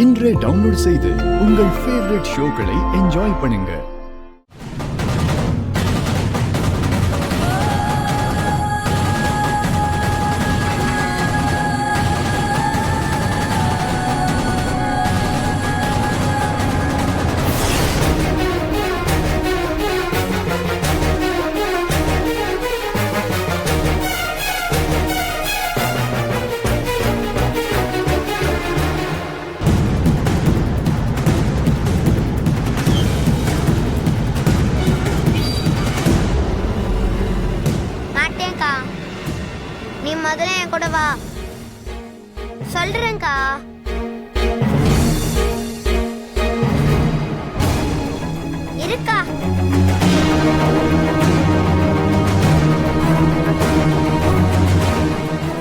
இன்றே டவுன்லோட் செய்து உங்கள் ஃபேவரட் ஷோக்களை என்ஜாய் பண்ணுங்க. நீ முதல்ல என் கூட வா. சொல்றேன்க்கா. இருக்கா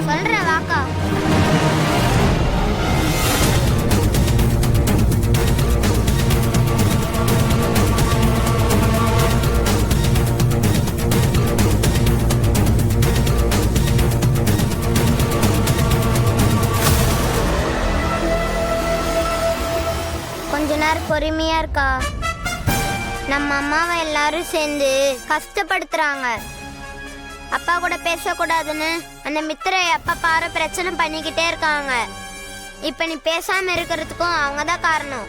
சொல்றேன் வாக்கா. கொஞ்ச நேரம் பொறுமையா இருக்கா. நம்ம அம்மாவை எல்லாரும் சேர்ந்து கஷ்டப்படுத்துறாங்க. அப்பா கூட பேசக்கூடாதுன்னு அந்த மித்திரை அப்பா பாரு பிரச்சனை பண்ணிக்கிட்டே இருக்காங்க. இப்ப நீ பேசாம இருக்கிறதுக்கும் அவங்கதான் காரணம்.